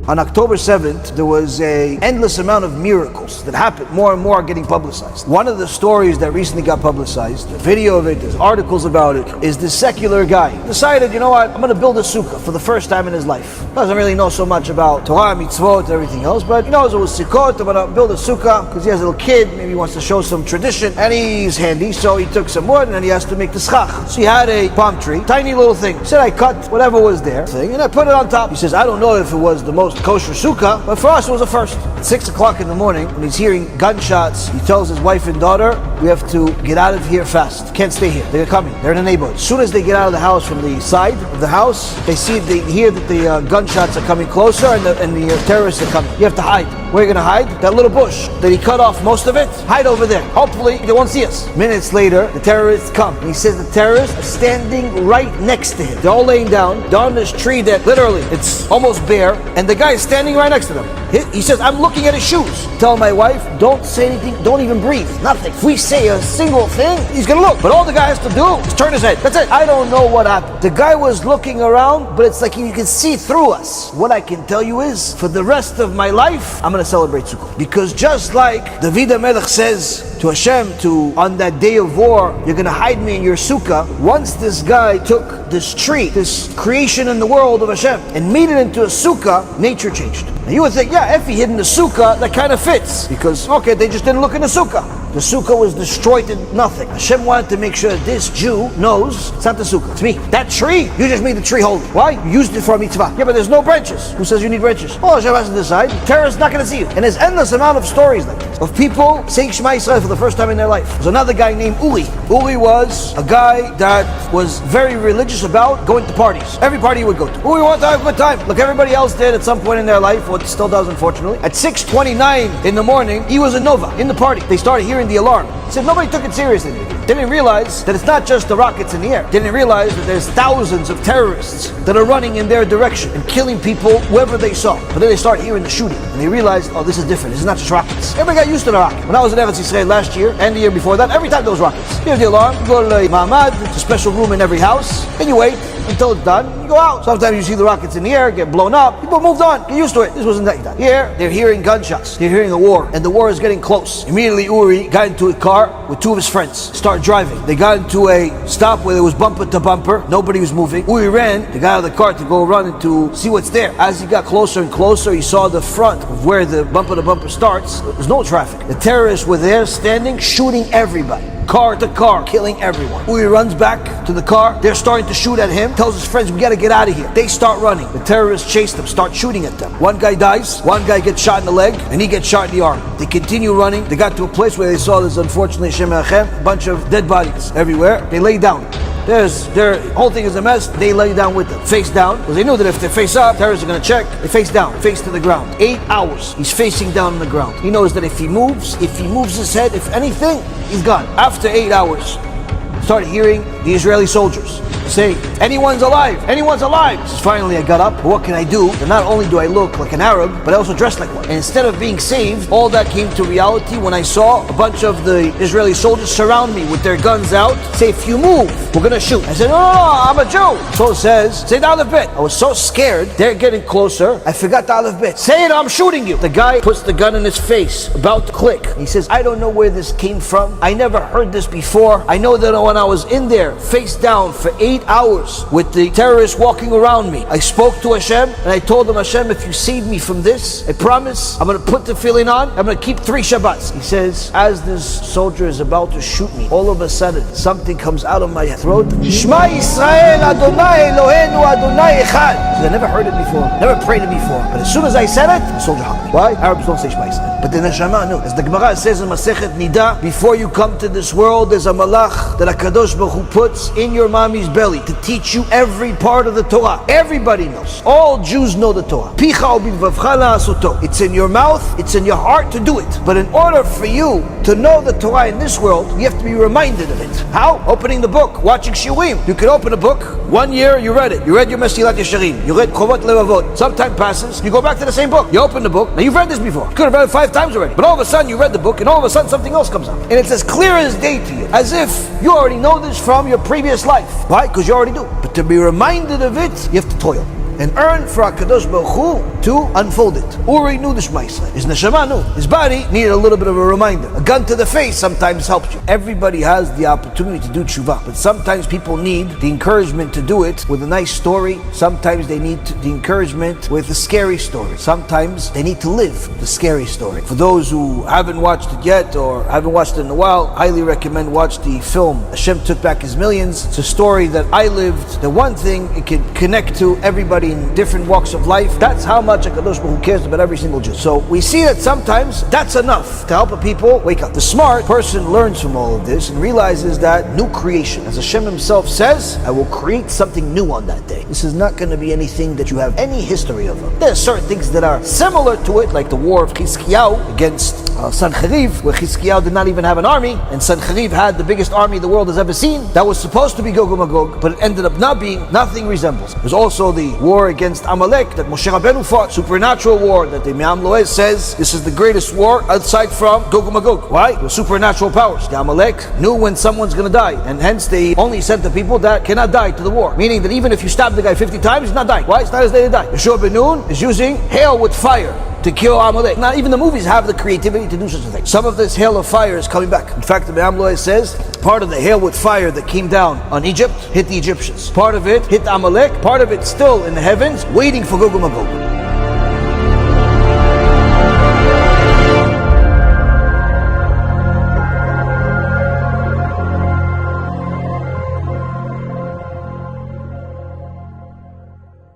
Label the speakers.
Speaker 1: On October 7th, there was an endless amount of miracles that happened, more and more getting publicized. One of the stories that recently got publicized, the video of it, there's articles about it, is this secular guy decided, you know what, I'm going to build a sukkah for the first time in his life. Doesn't really know so much about Torah, mitzvot, everything else, but he knows it was Sukkot. I'm going to build a sukkah because he has a little kid, maybe he wants to show some tradition, and he's handy, so he took some wood and then he has to make the schach. So he had a palm tree, tiny little thing. He said, I cut whatever was there, and I put it on top. He says, I don't know if it was the most kosher sukkah, but for us it was a first. At 6 o'clock in the morning, when he's hearing gunshots, he tells his wife and daughter, we have to get out of here fast. Can't stay here. They're coming. They're in the neighborhood. As soon as they get out of the house, from the side of the house, they hear that the gunshots are coming closer and the terrorists are coming. You have to hide. Where are you going to hide? That little bush that he cut off most of it. Hide over there. Hopefully they won't see us. Minutes later, the terrorists come. And he says the terrorists are standing right next to him. They're all laying down this tree that literally, it's almost bare, and the guy is standing right next to them. He says, I'm looking at his shoes. Tell my wife, don't say anything, don't even breathe, nothing. If we say a single thing, he's gonna look. But all the guy has to do is turn his head. That's it. I don't know what happened. The guy was looking around, but it's like you can see through us. What I can tell you is, for the rest of my life, I'm gonna celebrate Sukkot. Because just like David HaMelech says to Hashem, on that day of war, you're gonna hide me in your sukkah. Once this guy took this tree, this creation in the world of Hashem, and made it into a sukkah, nature changed. Now you would think, yeah, if he hid in the sukkah, that kind of fits. Because, okay, they just didn't look in the sukkah. The sukkah was destroyed to nothing. Hashem wanted to make sure that this Jew knows it's not the sukkah, it's me. That tree, you just made the tree holy. Why? You used it for a mitzvah. Yeah, but there's no branches. Who says you need branches? Oh, Hashem has to decide. The terrorist is not going to see you. And there's endless amount of stories like this, of people saying Shema Yisrael for the first time in their life. There's another guy named Uri. Uri was a guy that was very religious about going to parties. Every party he would go to. Uri wanted to have a good time. Like everybody else did at some point in their life, or still does unfortunately. At 6:29 in the morning, he was in Nova, in the party. They started hearing the alarm. He said nobody took it seriously. They didn't realize that it's not just the rockets in the air. They didn't realize that there's thousands of terrorists that are running in their direction and killing people wherever they saw. But then they start hearing the shooting and they realized, oh, this is different. This is not just rockets. Everybody got used to the rocket. When I was in Eretz Yisrael last year and the year before that, every time there was rockets, you hear the alarm, you go to the Ma'amad, it's a special room in every house, and you wait until it's done, you go out. Sometimes you see the rockets in the air, get blown up, people moved on, get used to it. This wasn't that. Here, they're hearing gunshots, they're hearing a war, and the war is getting close. Immediately Uri got into a car with two of his friends, started driving. They got into a stop where there was bumper to bumper, nobody was moving. Uri ran, they got out of the car to go run and to see what's there. As he got closer and closer, he saw the front of where the bumper to bumper starts. There's no traffic. The terrorists were there standing, shooting everybody. Car to car, killing everyone. Uri runs back to the car. They're starting to shoot at him. Tells his friends, we gotta get out of here. They start running. The terrorists chase them, start shooting at them. One guy dies, one guy gets shot in the leg, and he gets shot in the arm. They continue running. They got to a place where they saw this, unfortunately, Shem Achem, a bunch of dead bodies everywhere. They lay down. Their whole thing is a mess. They lay down with them, face down, because they knew that if they face up, terrorists are going to check. They face down, face to the ground. 8 hours, he's facing down on the ground. He knows that if he moves his head, if anything, he's gone. After 8 hours, started hearing the Israeli soldiers say, anyone's alive, anyone's alive. He says, finally I got up, but what can I do? And not only do I look like an Arab, but I also dress like one. And instead of being saved, all that came to reality when I saw a bunch of the Israeli soldiers surround me with their guns out, say, if you move, we're gonna shoot. I said, no, I'm a Jew. So it says, say the Aleph Bet. I was so scared, they're getting closer, I forgot the Aleph Bet. Say it, I'm shooting you. The guy puts the gun in his face, about to click. He says, I don't know where this came from. I never heard this before. I know that when I was in there, face down for 8 hours with the terrorists walking around me, I spoke to Hashem and I told him, Hashem, if you save me from this, I promise I'm going to put the tefillin on, I'm going to keep 3 Shabbats. He says, as this soldier is about to shoot me, all of a sudden something comes out of my throat, Shema Yisrael Adonai Eloheinu Adonai Echad. I never heard it before, never prayed it before, but as soon as I said it, the soldier hung me. Why? Arabs don't say Shema Yisrael, but the Neshama knew. As the Gemara says in Masechet Nida, before you come to this world, there's a malach that HaKadosh Baruch Hu puts in your mommy's belly to teach you every part of the Torah. Everybody knows. All Jews know the Torah. It's in your mouth, it's in your heart to do it. But in order for you to know the Torah in this world, you have to be reminded of it. How? Opening the book, watching shiurim. You could open a book, 1 year you read it. You read your Mesilat Yesharim, you read Chovot Levavot. Some time passes, you go back to the same book. You open the book, now you've read this before. You could have read it 5 times already. But all of a sudden you read the book and all of a sudden something else comes up. And it's as clear as day to you, as if you already know this from your previous life. Why? Because you already do. But to be reminded of it, you have to toil. and earn for HaKadosh Baruch Hu to unfold it. Uri knew this Maisa. His neshama knew. His body needed a little bit of a reminder. A gun to the face sometimes helps you. Everybody has the opportunity to do tshuva, but sometimes people need the encouragement to do it with a nice story. Sometimes they need the encouragement with a scary story. Sometimes they need to live the scary story. For those who haven't watched it yet or haven't watched it in a while, highly recommend watch the film Hashem Took Back His Millions. It's a story that I lived. The one thing it can connect to everybody in different walks of life. That's how much HaKadosh Baruch Hu cares about every single Jew. So we see that sometimes that's enough to help a people wake up. The smart person learns from all of this and realizes that new creation, as Hashem Himself says, I will create something new on that day. This is not going to be anything that you have any history of. There are certain things that are similar to it, like the war of Chizkiyahu against Sancheriv, where Chizkiyahu did not even have an army, and Sancheriv had the biggest army the world has ever seen. That was supposed to be GOG and MAGOG, but it ended up not being. Nothing resembles. There's also the war against Amalek that Moshe Rabbeinu fought, supernatural war that the Imam Loez says this is the greatest war outside from GOG and MAGOG. Why? The supernatural powers. The Amalek knew when someone's going to die, and hence they only sent the people that cannot die to the war. Meaning that even if you stab the guy 50 times, he's not dying. Why? It's not his day to die. Yeshua ben Nun is using hail with fire to kill Amalek. Not even the movies have the creativity to do such a thing. Some of this hail of fire is coming back. In fact, the Imam Loez says part of the hail with fire that came down on Egypt hit the Egyptians. Part of it hit Amalek. Part of it still in the heavens, waiting for GOG and MAGOG.